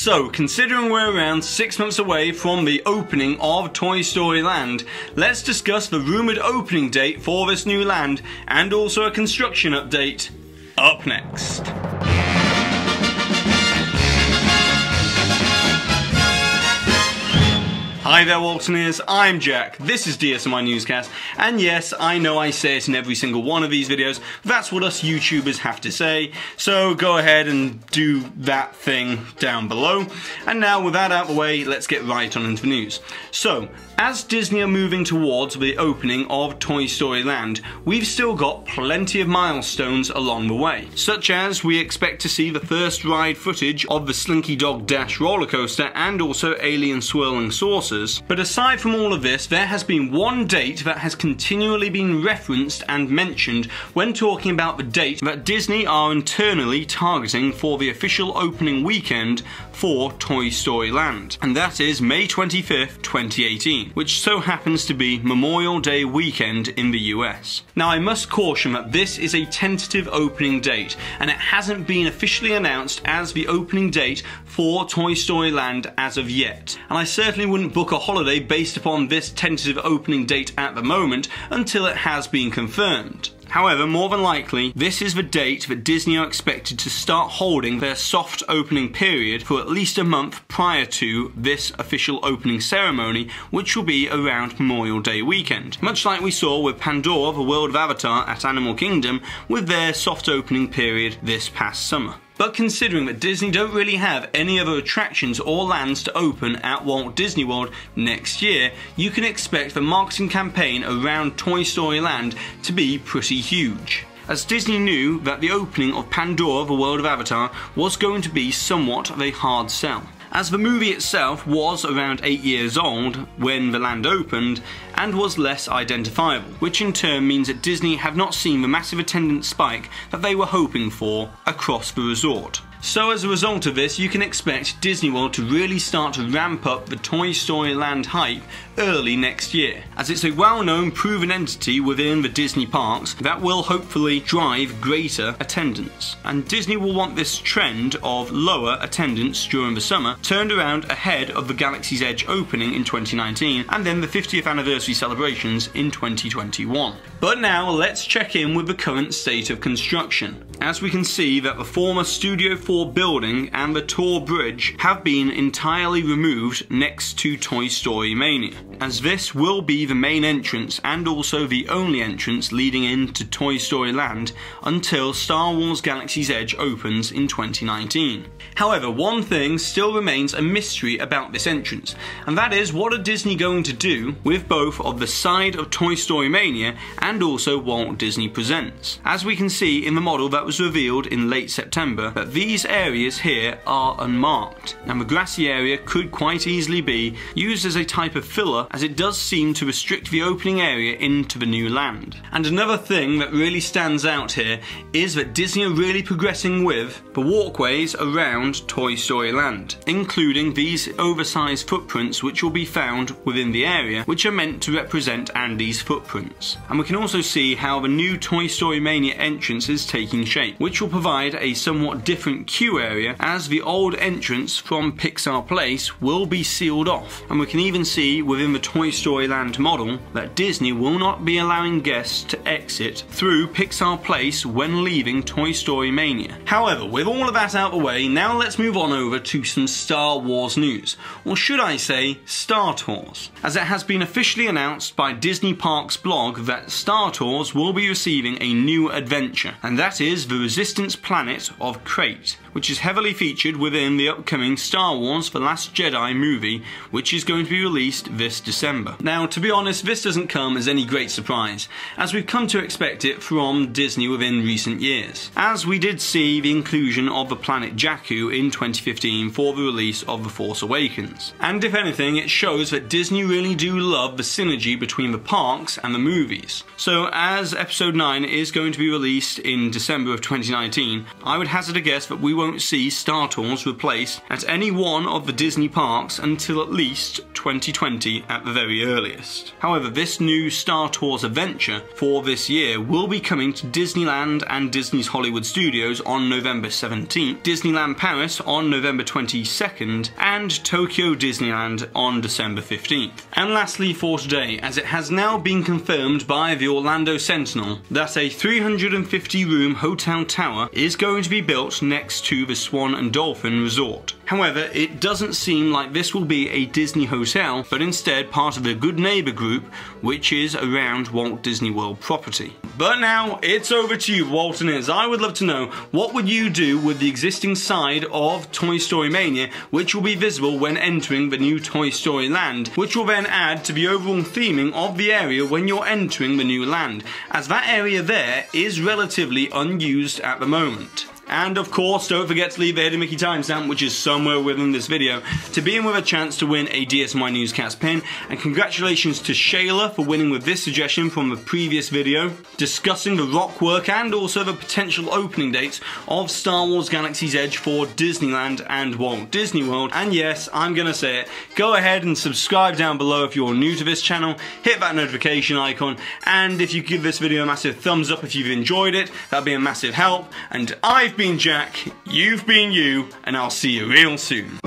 So, considering we're around 6 months away from the opening of Toy Story Land, let's discuss the rumoured opening date for this new land and also a construction update up next. Hi there Waltoneers, I'm Jack, this is DSNY Newscast, and yes, I know I say it in every single one of these videos, that's what us YouTubers have to say, so go ahead and do that thing down below. And now with that out of the way, let's get right on into the news. So, as Disney are moving towards the opening of Toy Story Land, we've still got plenty of milestones along the way, such as we expect to see the first ride footage of the Slinky Dog Dash roller coaster and also alien swirling saucers. But aside from all of this, there has been one date that has continually been referenced and mentioned when talking about the date that Disney are internally targeting for the official opening weekend for Toy Story Land, and that is May 25th, 2018, which so happens to be Memorial Day weekend in the US. Now I must caution that this is a tentative opening date, and it hasn't been officially announced as the opening date for Toy Story Land as of yet, and I certainly wouldn't book a holiday based upon this tentative opening date at the moment until it has been confirmed. However, more than likely, this is the date that Disney are expected to start holding their soft opening period for at least a month prior to this official opening ceremony, which will be around Memorial Day weekend. Much like we saw with Pandora, the World of Avatar at Animal Kingdom, with their soft opening period this past summer. But considering that Disney don't really have any other attractions or lands to open at Walt Disney World next year, you can expect the marketing campaign around Toy Story Land to be pretty huge, as Disney knew that the opening of Pandora, the World of Avatar, was going to be somewhat of a hard sell, as the movie itself was around 8 years old when the land opened and was less identifiable, which in turn means that Disney have not seen the massive attendance spike that they were hoping for across the resort. So as a result of this, you can expect Disney World to really start to ramp up the Toy Story Land hype early next year, as it's a well-known, proven entity within the Disney parks that will hopefully drive greater attendance. And Disney will want this trend of lower attendance during the summer turned around ahead of the Galaxy's Edge opening in 2019 and then the 50th anniversary celebrations in 2021. But now let's check in with the current state of construction, as we can see that the former Studio 4 building and the Tour Bridge have been entirely removed next to Toy Story Mania, as this will be the main entrance and also the only entrance leading into Toy Story Land until Star Wars Galaxy's Edge opens in 2019. However, one thing still remains a mystery about this entrance, and that is what are Disney going to do with both of the side of Toy Story Mania and also Walt Disney Presents. As we can see in the model that was revealed in late September, that these areas here are unmarked, and the grassy area could quite easily be used as a type of filler, as it does seem to restrict the opening area into the new land. And another thing that really stands out here is that Disney are really progressing with the walkways around Toy Story Land, including these oversized footprints which will be found within the area, which are meant to represent Andy's footprints. And we can also see how the new Toy Story Mania entrance is taking shape, which will provide a somewhat different queue area, as the old entrance from Pixar Place will be sealed off. And we can even see within the Toy Story Land model that Disney will not be allowing guests to exit through Pixar Place when leaving Toy Story Mania. However, with all of that out of the way, now let's move on over to some Star Wars news, or should I say Star Tours, as it has been officially announced by Disney Parks blog that Star Tours will be receiving a new adventure, and that is the Resistance Planet of Crait, which is heavily featured within the upcoming Star Wars The Last Jedi movie, which is going to be released this December. Now, to be honest, this doesn't come as any great surprise, as we've come to expect it from Disney within recent years, as we did see the inclusion of the planet Jakku in 2015 for the release of The Force Awakens. And if anything, it shows that Disney really do love the synergy between the parks and the movies. So as Episode 9 is going to be released in December of of 2019, I would hazard a guess that we won't see Star Tours replaced at any one of the Disney parks until at least 2020 at the very earliest. However, this new Star Tours adventure for this year will be coming to Disneyland and Disney's Hollywood Studios on November 17th, Disneyland Paris on November 22nd, and Tokyo Disneyland on December 15th. And lastly for today, as it has now been confirmed by the Orlando Sentinel that a 350-room hotel tower is going to be built next to the Swan and Dolphin Resort. However, it doesn't seem like this will be a Disney hotel, but instead part of the Good Neighbor group, which is around Walt Disney World property. But now, it's over to you, Walt and Iz. I would love to know, what would you do with the existing side of Toy Story Mania, which will be visible when entering the new Toy Story Land, which will then add to the overall theming of the area when you're entering the new land, as that area there is relatively unused at the moment. And of course, don't forget to leave the Hidden Mickey timestamp, which is somewhere within this video, to be in with a chance to win a DSNY Newscast pin. And congratulations to Shayla for winning with this suggestion from the previous video, discussing the rock work and also the potential opening dates of Star Wars Galaxy's Edge for Disneyland and Walt Disney World. And yes, I'm gonna say it, go ahead and subscribe down below if you're new to this channel, hit that notification icon, and if you give this video a massive thumbs up if you've enjoyed it, that'd be a massive help. And I've been Jack, you've been you, and I'll see you real soon.